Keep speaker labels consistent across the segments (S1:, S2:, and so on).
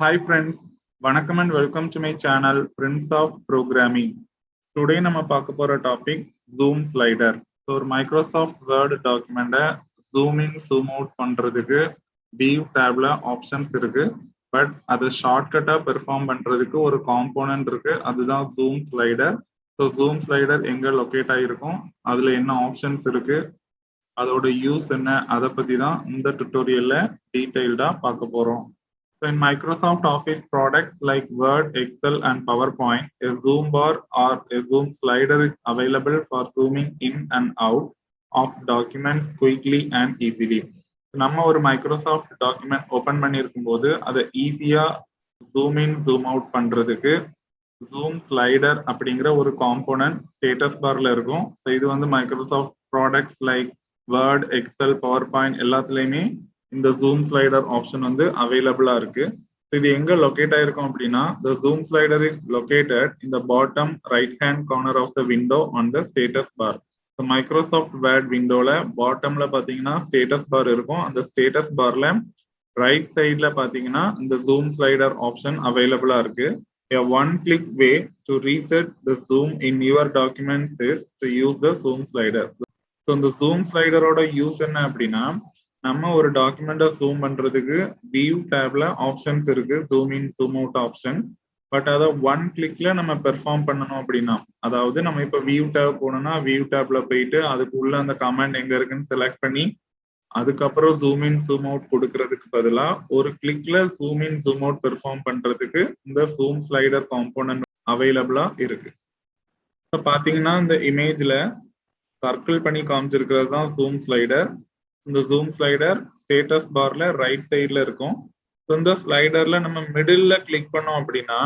S1: Hi friends, வணக்கம் and welcome to my channel Prince of Programming. Today நம்ம பார்க்க போற டாபிக் Zoom slider. So ஒரு Microsoft Word டாக்குமெண்ட்டை zoom in, zoom out பண்றதுக்கு view tabல ஆப்ஷன்ஸ் இருக்கு. பட் அது ஷார்ட்கட்டா பெர்ஃபார்ம் பண்றதுக்கு ஒரு காம்போனன்ட் இருக்கு. அதுதான் Zoom slider. So Zoom slider எங்க லொக்கேட் ஆகிருக்கும், அதுல என்ன ஆப்ஷன்ஸ் இருக்கு, அதோட யூஸ் என்ன, அதை பத்தி தான் இந்த டுட்டோரியல்ல டீடைல்டா பார்க்க போறோம். So in Microsoft Office products like Word, Excel, and PowerPoint, a zoom bar or a zoom slider is available for zooming in and out of documents quickly and easily. நம்ம ஒரு மைக்ரோசாஃப்ட் டாக்குமெண்ட் ஓபன் பண்ணியிருக்கும் போது அதை ஈஸியா zoom in zoom out பண்றதுக்கு zoom slider அப்படிங்கிற ஒரு component status பார்ல இருக்கும். ஸோ இது வந்து Microsoft products like Word, Excel, PowerPoint எல்லாத்துலயுமே இந்த ஜூம் ஸ்லைடர் ஆப்ஷன் வந்து அவைலபிளா இருக்கு. இது எங்க லொக்கேட் ஆயிருக்கும் அப்படின்னா, the zoom slider is located in the bottom right hand corner of the window on the status bar. So Microsoft Word விண்டோல பாட்டம்ல பாத்தீங்கன்னா ஸ்டேட்டஸ் பார் இருக்கும். அந்த ஸ்டேட்டஸ் பார்ல ரைட் சைட்ல பாத்தீங்கன்னா இந்த ஜூம் ஸ்லைடர் ஆப்ஷன் அவைலபிளா இருக்கு. A one-click way to reset the zoom in your document is to use the zoom slider. So இந்த zoom ஸ்லைடரோட யூஸ் என்ன அப்படின்னா, நம்ம ஒரு டாக்குமெண்ட்டை ஜூம் பண்றதுக்கு வியூ டேப்ல ஆப்ஷன்ஸ் இருக்கு, zoom in zoom out options. But அதை ஒன் கிளிக்ல நம்ம பெர்ஃபார்ம் பண்ணணும் அப்படின்னா, அதாவது நம்ம இப்போ வியூ டேப் போனோம்னா வியூ டேப்ல போயிட்டு அதுக்குள்ள அந்த கமாண்ட் எங்க இருக்குன்னு செலக்ட் பண்ணி அதுக்கப்புறம் ஜூம் இன் ஜூம் அவுட் கொடுக்கறதுக்கு பதிலா ஒரு கிளிக்ல zoom in zoom out perform பண்றதுக்கு இந்த ஜூம் ஸ்லைடர் காம்போனன்ட் அவைலபிளா இருக்கு. இப்போ பாத்தீங்கன்னா இந்த இமேஜ்ல சர்க்கிள் பண்ணி காமிச்சிருக்கிறது தான் ஜூம் ஸ்லைடர். இந்த ஜூம் ஸ்லைடர் ஸ்டேட்டஸ் பார்ல ரைட் சைட்ல இருக்கும். இந்த ஸ்லைடர்ல நம்ம மிடில்ல கிளிக் பண்ணோம் அப்படின்னா,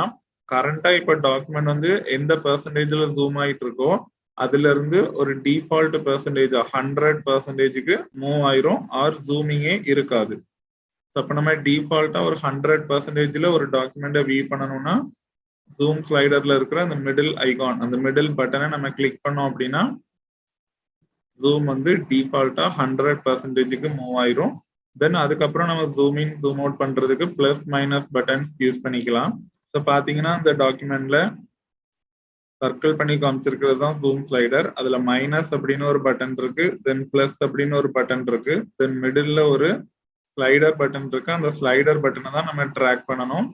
S1: கரண்டா இப்ப டாக்குமெண்ட் வந்து எந்த பெர்சன்டேஜ்ல ஜூம் ஆயிட்டு இருக்கோ அதுல இருந்து ஒரு டிஃபால்ட் பெர்சன்டேஜ் 100%க்கு மூவ் ஆயிரும், ஆர் ஜூமிங்கே இருக்காது. அப்ப நம்ம டிஃபால்ட்டா ஒரு 100%ல ஒரு டாக்குமெண்ட்டை வியூ பண்ணணும்னா ஜூம் ஸ்லைடர்ல இருக்கிற அந்த மிடில் ஐகான், அந்த மிடில் பட்டனை நம்ம கிளிக் பண்ணோம் அப்படின்னா ஜூம் வந்து டிஃபால்ட்டா 100%க்கு மூவ் ஆயிரும். தென் அதுக்கப்புறம் நம்ம ஜூம் இன் ஜூம் அவுட் பண்றதுக்கு பிளஸ் மைனஸ் பட்டன்ஸ் யூஸ் பண்ணிக்கலாம். ஸோ பாத்தீங்கன்னா இந்த டாக்குமெண்ட்ல சர்க்கிள் பண்ணி காமிச்சிருக்கிறது தான் ஜூம் ஸ்லைடர். அதுல மைனஸ் அப்படின்னு ஒரு பட்டன் இருக்கு, தென் பிளஸ் அப்படின்னு ஒரு பட்டன் இருக்கு, தென் மிடில்ல ஒரு ஸ்லைடர் பட்டன் இருக்கு. அந்த ஸ்லைடர் பட்டனை தான் நம்ம ட்ராக் பண்ணணும்.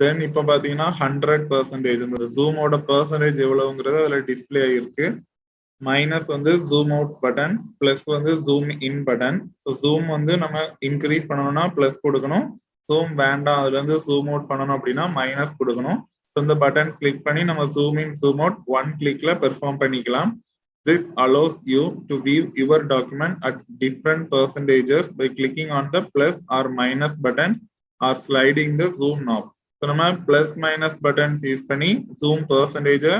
S1: தென் இப்போ பாத்தீங்கன்னா 100%, இந்த ஜூமோட பெர்சன்டேஜ் எவ்வளவுங்கிறது அதுல டிஸ்பிளே ஆயிருக்கு. மைனஸ் வந்து ஜூம் அவுட் பட்டன், பிளஸ் வந்து zoom in button. So zoom வந்து நம்ம இன்க்ரீஸ் பண்ணணும்னா பிளஸ் கொடுக்கணும், ஜூம் வேண்டாம் அதுல இருந்து ஜூம் அவுட் பண்ணணும் அப்படின்னா மைனஸ் கொடுக்கணும். ஸோ இந்த பட்டன்ஸ் கிளிக் பண்ணி நம்ம zoom in zoom out one கிளிக்ல பெர்ஃபார்ம் பண்ணிக்கலாம். This allows you to view your document at different percentages by clicking on the plus or minus buttons or sliding the zoom knob. So நம்ம plus minus buttons use பண்ணி zoom பெர்சன்டேஜை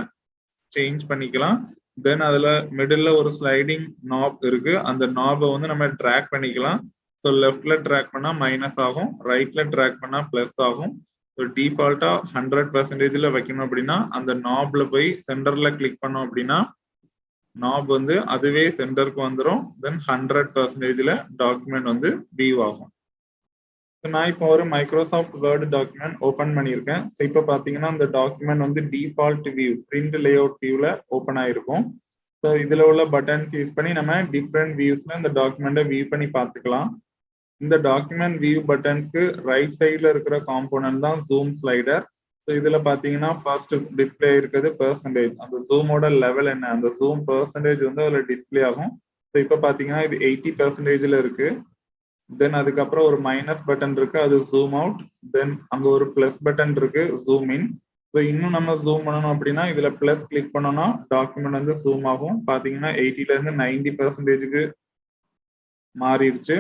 S1: change பண்ணிக்கலாம். தென் அதுல மிடில்ல ஒரு sliding நாப் இருக்கு, அந்த நாபை வந்து நம்ம track பண்ணிக்கலாம். ஸோ லெஃப்ட்ல ட்ராக் பண்ணா மைனஸ் ஆகும், ரைட்ல ட்ராக் பண்ணா பிளஸ் ஆகும். ஸோ டிஃபால்ட்டா 100%ல வைக்கணும் அப்படின்னா அந்த நாப்ல போய் சென்டர்ல கிளிக் பண்ணோம் அப்படின்னா நாப் வந்து அதுவே சென்டருக்கு வந்துடும். தென் 100%ல டாக்குமெண்ட் வந்து வியூ ஆகும். நான் இப்போ ஒரு மைக்ரோசாஃப்ட் வேர்டு டாக்குமெண்ட் ஓபன் பண்ணியிருக்கேன். ஸோ இப்போ பார்த்தீங்கன்னா இந்த டாக்குமெண்ட் வந்து டிஃபால்ட் வியூ பிரிண்ட் லேஅவுட் வியூல ஓப்பன் ஆயிருக்கும். ஸோ இதுல உள்ள பட்டன்ஸ் யூஸ் பண்ணி நம்ம டிஃப்ரெண்ட் வியூஸ்ல இந்த டாக்குமெண்ட்டை வியூ பண்ணி பார்த்துக்கலாம். இந்த டாக்குமெண்ட் வியூ பட்டன்ஸ்க்கு ரைட் சைட்ல இருக்கிற காம்போனன்ட் தான் ஜூம் ஸ்லைடர். ஸோ இதுல பாத்தீங்கன்னா ஃபர்ஸ்ட் டிஸ்பிளே இருக்கிறது பெர்சன்டேஜ், அந்த ஜூமோட லெவல் என்ன, அந்த ஜூம் பெர்சன்டேஜ் வந்து அதுல டிஸ்பிளே ஆகும். ஸோ இப்போ பாத்தீங்கன்னா இது 80%ல இருக்கு. தென் அதுக்கப்புறம் ஒரு மைனஸ் பட்டன் இருக்கு, அது ஜூம் அவுட். தென் அங்க ஒரு பிளஸ் பட்டன் இருக்கு, ஜூம் இன். ஸோ இன்னும் நம்ம ஜூம் பண்ணணும் அப்படின்னா இதுல பிளஸ் கிளிக் பண்ணோம்னா டாக்குமெண்ட் வந்து ஜூம் ஆகும். பாத்தீங்கன்னா 80ல இருந்து 90%க்கு மாறிடுச்சு.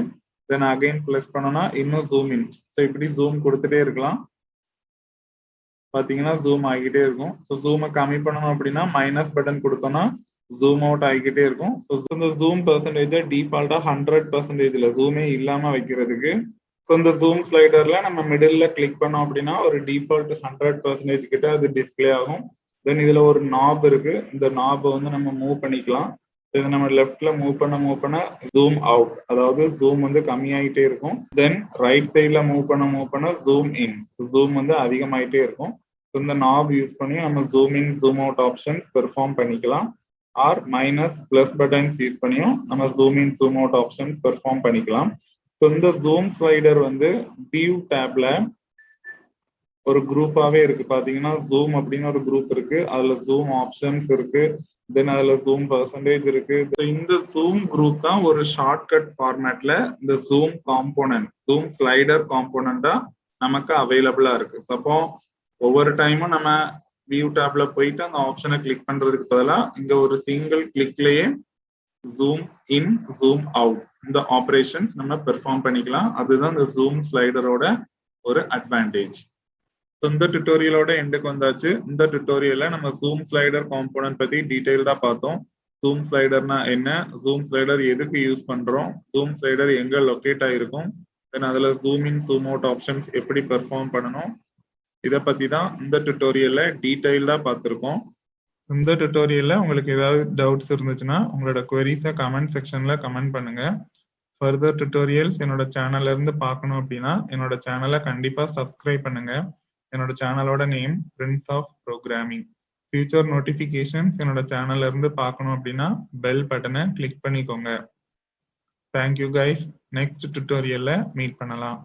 S1: தென் அகைன் பிளஸ் பண்ணோம்னா இன்னும் ஜூம் இன். ஸோ இப்படி ஜூம் கொடுத்துட்டே இருக்கலாம், பாத்தீங்கன்னா ஜூம் ஆகிக்கிட்டே இருக்கும். ஸோ ஜூமை கம்மி பண்ணணும் அப்படின்னா மைனஸ் பட்டன் கொடுத்தோம்னா ஜூம் அவுட் ஆகிக்கிட்டே இருக்கும். ஸோ இந்த ஜூம் பெர்சன்டேஜை டிஃபால்ட்டா 100%ல ஜூமே இல்லாம வைக்கிறதுக்கு ஸோ இந்த ஜூம் ஸ்லைடர்ல நம்ம மிடில்ல கிளிக் பண்ணோம் அப்படின்னா ஒரு டிஃபால்ட் 100% கிட்ட அது டிஸ்பிளே ஆகும். தென் இதுல ஒரு நாப் இருக்கு, இந்த நாபை வந்து நம்ம மூவ் பண்ணிக்கலாம். ஸோ இதை நம்ம லெஃப்ட்ல மூவ் பண்ண ஜூம் அவுட், அதாவது ஜூம் வந்து கம்மியாயிட்டே இருக்கும். தென் ரைட் சைட்ல மூவ் பண்ண ஜூம் இன், ஜூம் வந்து அதிகமாயிட்டே இருக்கும். இந்த நாப் யூஸ் பண்ணி நம்ம zoom in zoom out options perform பண்ணிக்கலாம். Or minus plus buttons use பண்ணியும் நம்ம zoom in zoom out options perform பண்ணிக்கலாம். ஸோ இந்த ஜூம் ஸ்லைடர் வந்து வியூ டேப்ல ஒரு குரூப்பாவே இருக்கு. பாத்தீங்கன்னா ஜூம் அப்படின்னு ஒரு குரூப் இருக்கு, அதுல ஜூம் ஆப்ஷன்ஸ் இருக்கு, தென் அதுல ஜூம் பர்சன்டேஜ் இருக்கு. இந்த ஜூம் குரூப் தான் ஒரு ஷார்ட்கட் ஃபார்மேட்ல இந்த ஜூம் காம்போனன்ட், ஜூம் ஸ்லைடர் காம்போனண்டா நமக்கு அவைலபிளா இருக்கு. அப்போ ஒவ்வொரு டைமும் நம்ம வியூ டேப்ல போயிட்டு அந்த ஆப்ஷனை கிளிக் பண்றதுக்கு பதிலாக இங்க ஒரு சிங்கிள் கிளிக்லயே ஜூம் இன் ஜூம் அவுட் இந்த ஆப்ரேஷன்ஸ் நம்ம பெர்ஃபார்ம் பண்ணிக்கலாம். அதுதான் இந்த ஜூம் ஸ்லைடரோட ஒரு அட்வான்டேஜ். இந்த டுட்டோரியலோட எண்டுக்கு வந்தாச்சு. இந்த டுட்டோரியல்ல நம்ம ஜூம் ஸ்லைடர் காம்போனன்ட் பத்தி டீடைல்டா பார்த்தோம். ஜூம் ஸ்லைடர்னா என்ன, ஜூம் ஸ்லைடர் எதுக்கு யூஸ் பண்றோம், ஜூம் ஸ்லைடர் எங்க லொகேட் ஆயிருக்கும், தென் அதுல zoom in zoom out options எப்படி பெர்ஃபார்ம் பண்ணணும், இதை பத்தி தான் இந்த டுட்டோரியல்ல டீடைல்டா பார்த்திருக்கோம். இந்த டுட்டோரியல்ல உங்களுக்கு ஏதாவது டவுட்ஸ் இருந்துச்சுன்னா உங்களோட குவரிஸை கமெண்ட் செக்ஷன்ல கமெண்ட் பண்ணுங்க. ஃபர்தர் டுட்டோரியல்ஸ் என்னோட சேனல்ல இருந்து பார்க்கணும் அப்படின்னா என்னோட சேனலை கண்டிப்பா சப்ஸ்கிரைப் பண்ணுங்க. என்னோட சேனலோட name Prince of Programming. Future notifications என்னோட சேனல்ல இருந்து பார்க்கணும் அப்படின்னா பெல் பட்டனை கிளிக் பண்ணிக்கோங்க. Thank you guys. நெக்ஸ்ட் டுட்டோரியல்ல மீட் பண்ணலாம்.